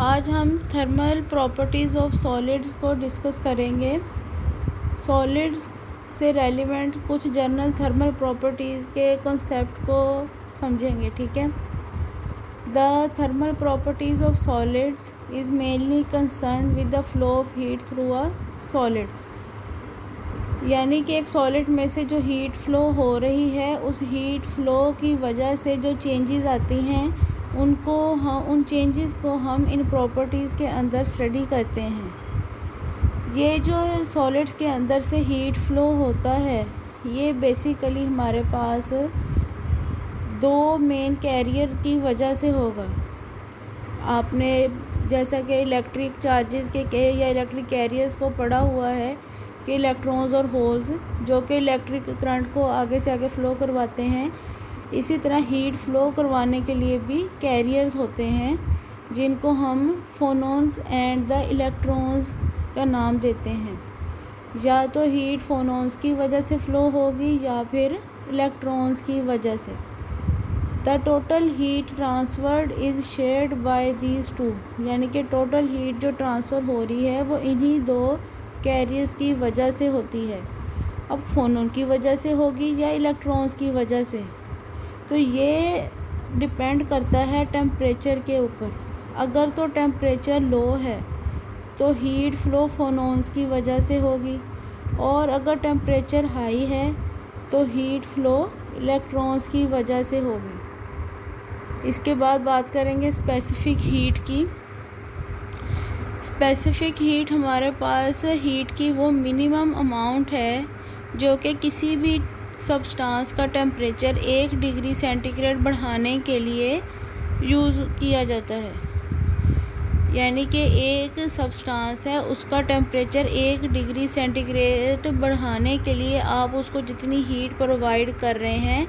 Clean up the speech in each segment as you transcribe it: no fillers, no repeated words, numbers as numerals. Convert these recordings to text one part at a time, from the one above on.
आज हम thermal properties of solids को डिस्कस करेंगे। सॉलिड्स से रेलिवेंट कुछ जनरल थर्मल प्रॉपर्टीज़ के कॉन्सेप्ट को समझेंगे, ठीक है। The thermal properties of solids is mainly concern with the flow of heat through a solid, यानी कि एक सॉलिड में से जो हीट फ्लो हो रही है, उस हीट फ्लो की वजह से जो चेंजेस आती हैं उन चेंजेस को हम इन प्रॉपर्टीज़ के अंदर स्टडी करते हैं। ये जो सॉलिड्स के अंदर से हीट फ्लो होता है, ये बेसिकली हमारे पास दो मेन कैरियर की वजह से होगा। आपने जैसा कि इलेक्ट्रिक चार्जेस के या इलेक्ट्रिक कैरियर्स को पढ़ा हुआ है कि इलेक्ट्रॉन्स और होल्स जो कि इलेक्ट्रिक करंट को आगे से आगे फ़्लो करवाते हैं, इसी तरह हीट फ्लो करवाने के लिए भी कैरियर्स होते हैं जिनको हम फोनॉन्स एंड द इलेक्ट्रॉन्स का नाम देते हैं। या तो हीट फोनॉन्स की वजह से फ़्लो होगी या फिर इलेक्ट्रॉन्स की वजह से। The total heat transferred is shared by these two, यानी कि टोटल हीट जो ट्रांसफ़र हो रही है वो इन्हीं दो कैरियर्स की वजह से होती है। अब फोनॉन की वजह से होगी या इलेक्ट्रॉन्स की वजह से, तो ये डिपेंड करता है टेम्परेचर के ऊपर। अगर तो टेम्परेचर लो है तो हीट फ्लो फोनॉन्स की वजह से होगी, और अगर टेम्परेचर हाई है तो हीट फ्लो इलेक्ट्रॉन्स की वजह से होगी। इसके बाद बात करेंगे स्पेसिफिक हीट की। स्पेसिफिक हीट हमारे पास हीट की वो मिनिमम अमाउंट है जो कि किसी भी सब्सटेंस का टेम्परेचर 1 डिग्री सेंटीग्रेड बढ़ाने के लिए यूज़ किया जाता है। यानी कि एक सब्सटेंस है, उसका टेम्परेचर 1 डिग्री सेंटीग्रेड बढ़ाने के लिए आप उसको जितनी हीट प्रोवाइड कर रहे हैं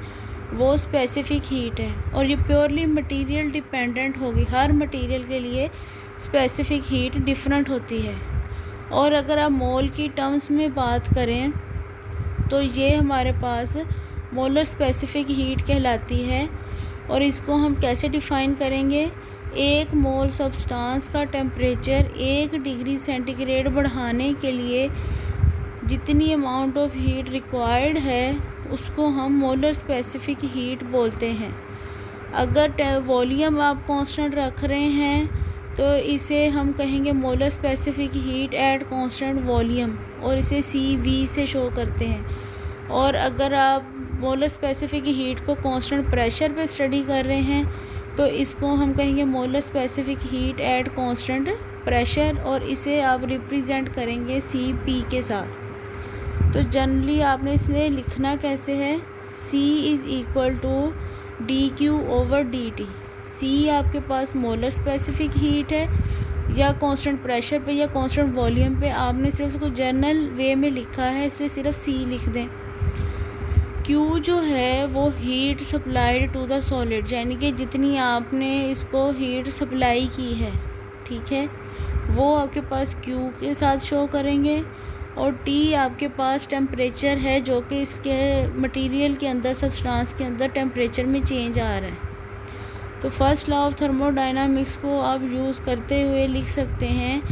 वो स्पेसिफिक हीट है, और ये प्योरली मटेरियल डिपेंडेंट होगी। हर मटेरियल के लिए स्पेसिफिक हीट डिफरेंट होती है। और अगर आप मोल की टर्म्स में बात करें तो ये हमारे पास मोलर स्पेसिफिक हीट कहलाती है। और इसको हम कैसे डिफ़ाइन करेंगे? एक मोल सब्सटेंस का टेम्परेचर 1 डिग्री सेंटीग्रेड बढ़ाने के लिए जितनी अमाउंट ऑफ हीट रिक्वायर्ड है उसको हम मोलर स्पेसिफिक हीट बोलते हैं। अगर वॉल्यूम आप कांस्टेंट रख रहे हैं तो इसे हम कहेंगे molar specific heat at constant volume, और इसे CV से शो करते हैं। और अगर आप मोलर स्पेसिफिक हीट को कांस्टेंट प्रेशर पे स्टडी कर रहे हैं तो इसको हम कहेंगे molar specific heat at constant pressure, और इसे आप रिप्रेजेंट करेंगे CP के साथ। तो जनरली आपने इसे लिखना कैसे है? C is equal to dQ/dt। C आपके पास मोलर स्पेसिफिक हीट है, या कांस्टेंट प्रेशर पे या कांस्टेंट वॉल्यूम पे आपने सिर्फ उसको जनरल वे में लिखा है, इसलिए सिर्फ C लिख दें। Q जो है वो heat supplied to the solid, यानी कि जितनी आपने इसको हीट सप्लाई की है, ठीक है, वो आपके पास Q के साथ शो करेंगे। और T आपके पास टेम्परेचर है जो कि इसके मटेरियल के अंदर, सब्सटेंस के अंदर टेम्परेचर में चेंज आ रहा है। तो फर्स्ट लॉ ऑफ थर्मोडायनामिक्स को आप यूज़ करते हुए लिख सकते हैं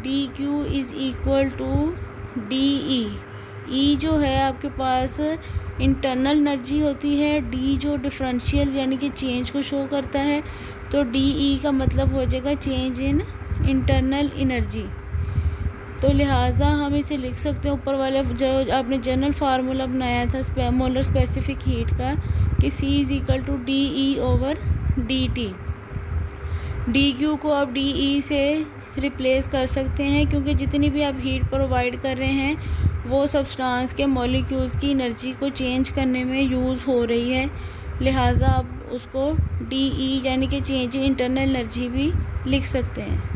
dQ is equal to dE। E जो है आपके पास इंटरनल एनर्जी होती है, D जो डिफरेंशियल यानी कि चेंज को शो करता है, तो DE का मतलब हो जाएगा चेंज इन इंटरनल एनर्जी। तो लिहाजा हम इसे लिख सकते हैं ऊपर वाले जो आपने जनरल फार्मूला बनाया था मोलर स्पेसिफिक हीट का, कि C is equal to dE/dt। dQ को आप dE से रिप्लेस कर सकते हैं, क्योंकि जितनी भी आप हीट प्रोवाइड कर रहे हैं वो सब्सटेंस के मॉलिक्यूल्स की एनर्जी को चेंज करने में यूज़ हो रही है। लिहाजा आप उसको DE यानी कि चेंज इन इंटरनल एनर्जी भी लिख सकते हैं।